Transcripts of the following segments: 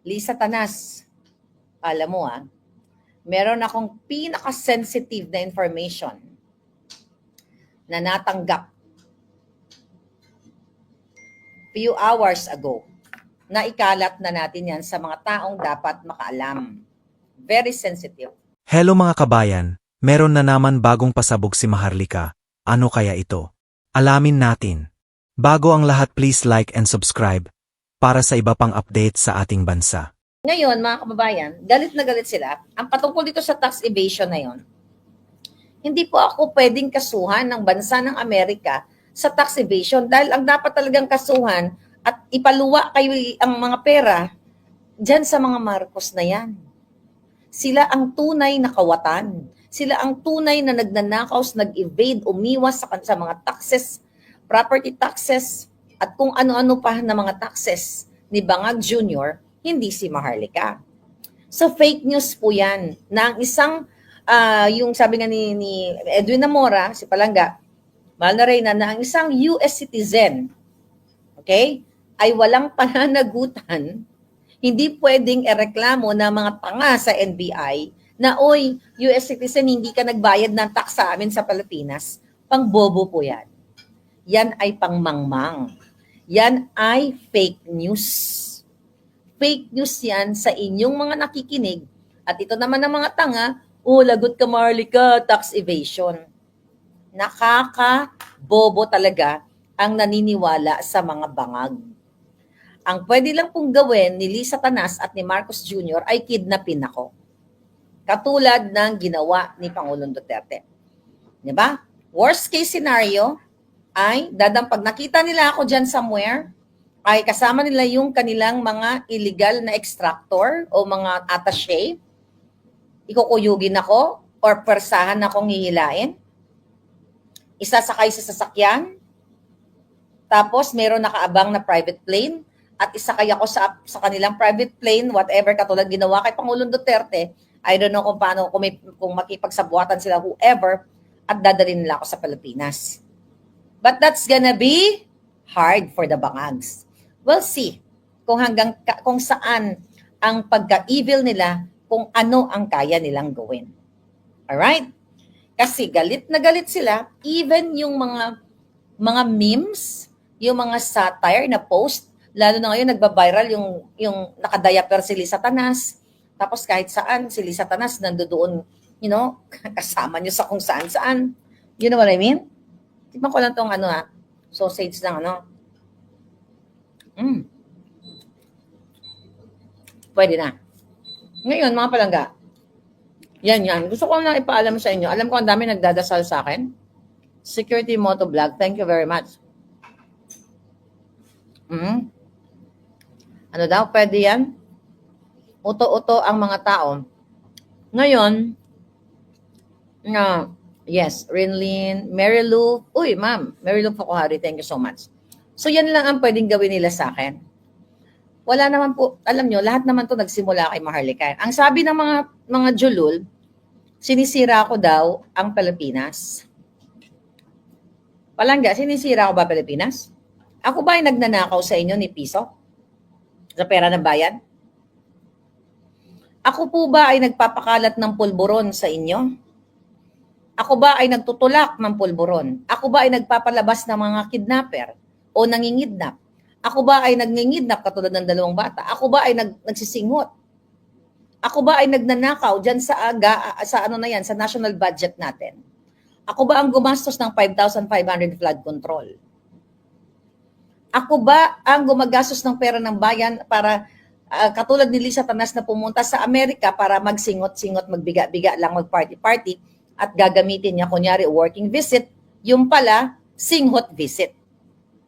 Lisa Tanas, alam mo meron akong pinaka-sensitive na information na natanggap few hours ago na ikalat na natin yan sa mga taong dapat makaalam. Very sensitive. Hello mga kabayan, meron na naman bagong pasabog si Maharlika. Ano kaya ito? Alamin natin. Bago ang lahat, please like and subscribe para sa iba pang update sa ating bansa. Ngayon, mga kababayan, galit na galit sila. Ang patungkol dito sa tax evasion na yon, hindi po ako pwedeng kasuhan ng bansa ng Amerika sa tax evasion dahil ang dapat talagang kasuhan at ipaluwa kayo ang mga pera dyan sa mga Marcos na yan. Sila ang tunay na kawatan. Sila ang tunay na nagnanakaw, nag-evade, umiwas sa mga taxes, property taxes, at kung ano-ano pa na mga taxes ni Bangag Jr., hindi si Maharlika. So fake news po yan na ang isang, yung sabi nga ni Edwin Namora, si Palangga, Mahal na Reyna, na ang isang US citizen, okay, ay walang pananagutan, hindi pwedeng ereklamo ng mga tanga sa NBI na, oy, US citizen, hindi ka nagbayad ng tax sa amin sa Pilipinas. Pangbobo po yan. Yan ay pangmangmang. Yan ay fake news. Fake news yan sa inyong mga nakikinig. At ito naman ng mga tanga, lagot ka Maharlika, tax evasion. Nakakabobo talaga ang naniniwala sa mga bangag. Ang pwede lang pong gawin ni Lisa Tanas at ni Marcos Jr. ay kidnapin ako. Katulad ng ginawa ni Pangulong Duterte. Diba? Worst case scenario ay pag nakita nila ako dyan somewhere, ay kasama nila yung kanilang mga illegal na extractor o mga attaché, ikukuyugin ako or persahan akong hihilain, isasakay sa sasakyan, tapos meron nakaabang na private plane, at isakay ako sa kanilang private plane, whatever, katulad ginawa kay Pangulong Duterte. I don't know kung paano, kung makipagsabuatan sila, whoever, at dadalhin nila ako sa Pilipinas. But that's gonna be hard for the bangags. We'll see kung saan ang pagka-evil nila, kung ano ang kaya nilang gawin. Alright? Kasi galit na galit sila, even yung mga memes, yung mga satire na post, lalo na ngayon nagba-viral yung nakadayaper si Lisa Tanas, tapos kahit saan si Lisa Tanas nandoon, kasama niyo sa kung saan-saan. You know what I mean? Tignan ko lang tong sausage ng Pwede na. Ngayon, mga palangga, yan. Gusto ko lang ipaalam sa inyo. Alam ko ang dami nagdadasal sa akin. Security Moto Vlog, thank you very much. Ano daw, pwede yan? Uto-uto ang mga tao. Ngayon, yes, Rinlin, Mary Lou. Uy, ma'am, Mary Lou Fakuhari, thank you so much. So, yan lang ang pwedeng gawin nila sa akin. Wala naman po, alam nyo, lahat naman to nagsimula kay Maharlika. Ang sabi ng mga julul, sinisira ko daw ang Pilipinas. Palangga, sinisira ko ba Pilipinas? Ako ba ay nagnanakaw sa inyo ni piso? Sa pera ng bayan? Ako po ba ay nagpapakalat ng pulburon sa inyo? Ako ba ay nagtutulak ng pulburon? Ako ba ay nagpapalabas ng mga kidnapper o nangingidnap? Ako ba ay nangingidnap katulad ng 2 bata? Ako ba ay nagsisinghot? Ako ba ay nagnanakaw dyan sa sa national budget natin? Ako ba ang gumastos ng 5,500 flood control? Ako ba ang gumagastos ng pera ng bayan para katulad ni Lisa Tanas na pumunta sa Amerika para magsingot-singot, magbiga-biga lang, mag-party-party at gagamitin niya kunyari working visit, yung pala singhot visit.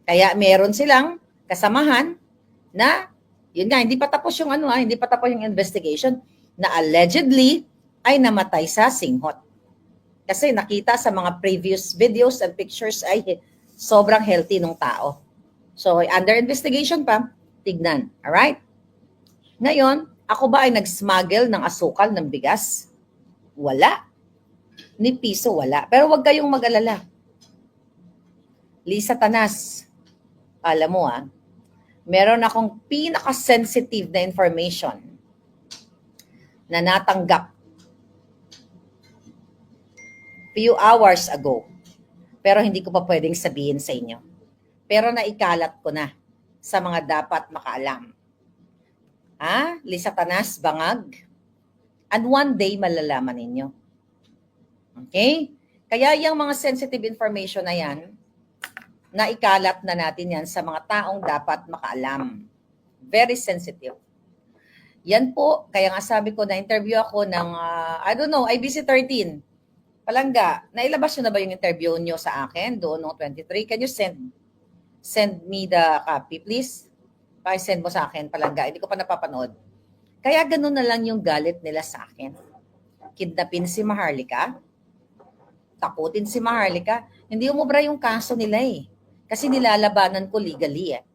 Kaya meron silang kasamahan na yun nga, hindi pa tapos yung hindi pa tapos yung investigation na allegedly ay namatay sa singhot. Kasi nakita sa mga previous videos and pictures ay sobrang healthy ng tao. So, under investigation pa, tignan. Alright? Ngayon, ako ba ay nag-smuggle ng asukal ng bigas? Wala. Ni piso, wala. Pero huwag kayong mag-alala. Lisa Tanas, alam mo meron akong pinaka-sensitive na information na natanggap few hours ago. Pero hindi ko pa pwedeng sabihin sa inyo. Pero naikalat ko na sa mga dapat makaalam. Lisa Tanas, bangag. And one day, malalaman ninyo. Okay? Kaya yung mga sensitive information na yan, naikalat na natin yan sa mga taong dapat makaalam. Very sensitive. Yan po, kaya nga sabi ko, na-interview ako ng, IBC 13. Palangga, nailabas nyo na ba yung interview nyo sa akin doon noong 23? Can you send me the copy, please? Pakisend mo sa akin, Palangga. Hindi ko pa napapanood. Kaya ganun na lang yung galit nila sa akin. Kidnapin si Maharlika, takutin si Maharlika. Hindi umubra yung kaso nila eh. Kasi nilalabanan ko legally eh.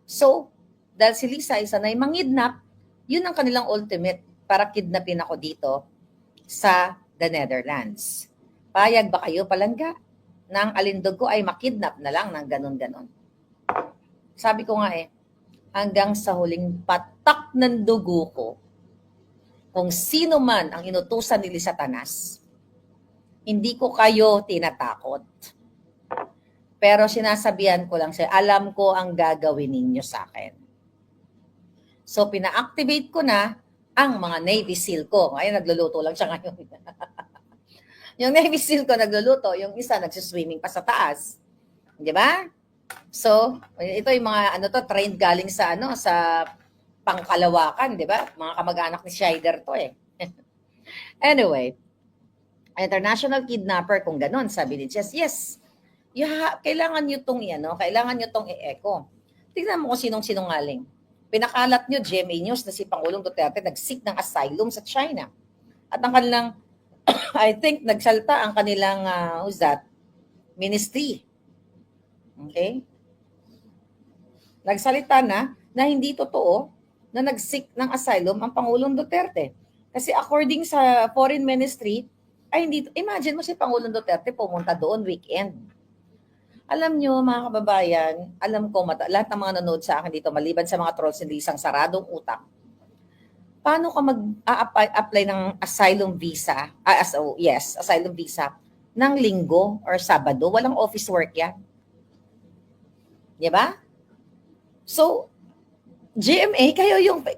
So, dahil si Lisa ay sanay mangidnap, yun ang kanilang ultimate para kidnapin ako dito sa the Netherlands. Payag ba kayo, Palangga, na ang alindog ko ay makidnap na lang ng ganun-ganon? Sabi ko nga eh, hanggang sa huling patak ng dugo ko, kung sino man ang inutusan ni Lisa Tanas, hindi ko kayo tinatakot. Pero sinasabihan ko lang siya, alam ko ang gagawin ninyo sa akin. So, pina-activate ko na ang mga Navy SEAL ko. Ngayon, nagluluto lang siya ngayon. Yung Navy SEAL ko nagluluto, yung isa nagsiswimming pa sa taas. Di ba? So, ito yung mga trained galing sa sa Pangkalawakan, di ba? Mga kamag-anak ni Scheider to eh. Anyway, international kidnapper kung ganon, sabi ni Jess, yes. Kailangan nyo tong kailangan nyo tong i-echo. Tingnan mo kung sinong-sinungaling. Pinakalat nyo GMA News na si Pangulong Duterte nag-seek ng asylum sa China. At ang kanilang I think nagsalta ang kanilang ministry. Okay? Nagsalita na hindi totoo na nag-seek ng asylum ang Pangulong Duterte. Kasi according sa Foreign Ministry, imagine mo si Pangulong Duterte pumunta doon weekend. Alam nyo, mga kababayan, alam ko, lahat ng mga nanood sa akin dito, maliban sa mga trolls, hindi isang saradong utak. Paano ka mag-apply ng asylum visa? Asylum visa ng linggo or Sabado. Walang office work yan. Di ba? So, GMA,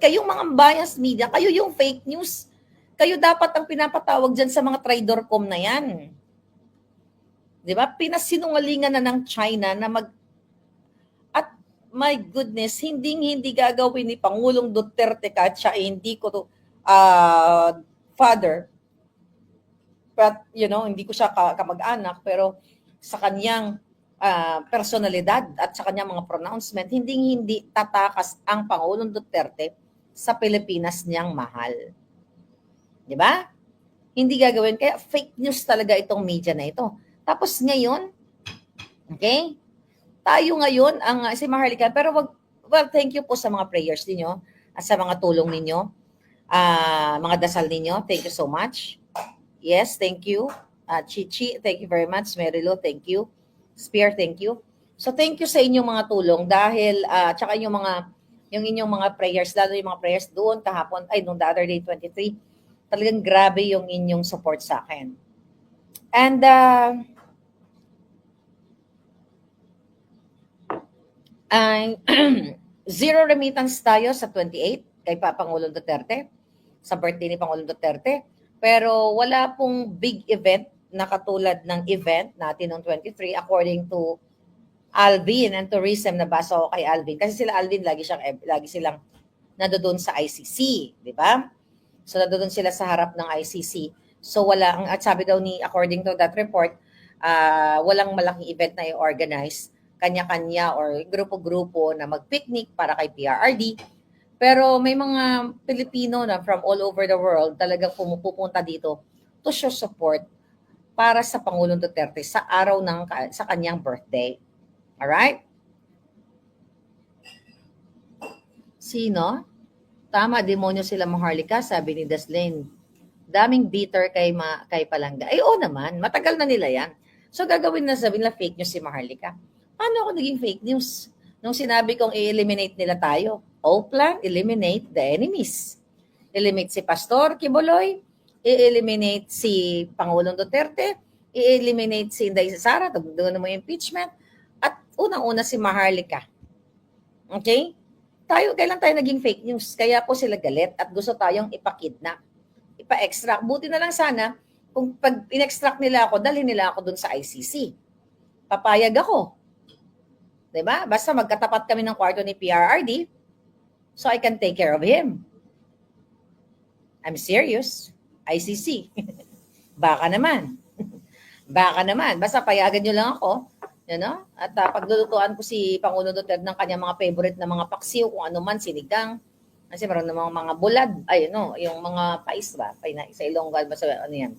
kayong mga bias media, kayo yung fake news. Kayo dapat ang pinapatawag dyan sa mga traidor.com na yan. Di ba? Pinasinungalingan na ng China na at my goodness, hindi gagawin ni Pangulong Duterte kahit siya hindi ko to father. But, hindi ko siya kamag-anak, pero sa kanyang personalidad at sa kanyang mga pronouncement, hindi tatakas ang Pangulong Duterte sa Pilipinas niyang mahal. Di ba? Hindi gagawin. Kaya fake news talaga itong media na ito. Tapos ngayon, okay, tayo ngayon, si Maharlika, pero thank you po sa mga prayers ninyo at sa mga tulong ninyo, mga dasal ninyo. Thank you so much. Yes, thank you. Chichi, thank you very much. Merilo, thank you. Spear, thank you. So thank you sa inyong mga tulong dahil, tsaka yung inyong mga prayers, lalo yung mga prayers doon kahapon, nung the other day, 23, talagang grabe yung inyong support sa akin. And, zero remittance tayo sa 28 kay Pangulong Duterte, sa birthday ni Pangulong Duterte. Pero wala pong big event na katulad ng event natin noong 23 according to Alvin and tourism. Nabasa ko kay Alvin. Kasi sila Alvin, lagi silang nandoon sa ICC. Di ba? So nandoon sila sa harap ng ICC. So at sabi daw according to that report, walang malaking event na i-organize, kanya-kanya or grupo-grupo na mag-picnic para kay PRRD. Pero may mga Pilipino na from all over the world talagang pumupunta dito to show support para sa Pangulong Duterte sa araw sa kanyang birthday. Alright? Sino? Tama, demonyo sila Maharlika, sabi ni Daslane. Daming bitter kay Palangga. Oo naman, matagal na nila yan. So gagawin na sabi nila fake news si Maharlika. Paano ako naging fake news? nung sinabi kong i-eliminate nila tayo. O-Plan, eliminate the enemies. Eliminate si Pastor Quiboloy, i-eliminate si Pangulong Duterte, i-eliminate si Inday Sara, doon mo yung impeachment, at unang-una si Maharlika. Okay? Kailan tayo naging fake news? Kaya po sila galit at gusto tayong ipakidnap, ipa-extract. Buti na lang sana, kung pag in-extract nila ako, dalhin nila ako dun sa ICC. Papayag ako. Diba? Basta magkatapat kami ng kwarto ni PRRD, so I can take care of him. I'm serious. ICC. Baka naman. Baka naman. Basta payagan nyo lang ako. You know? At paglulutuan ko si Pangulong Duterte ng kanyang mga favorite na mga paksiw, kung ano man, sinigang. Kasi meron namang mga bulad. Ay, no, yung mga pais ba? Sa Ilonggal ba? Ano yan?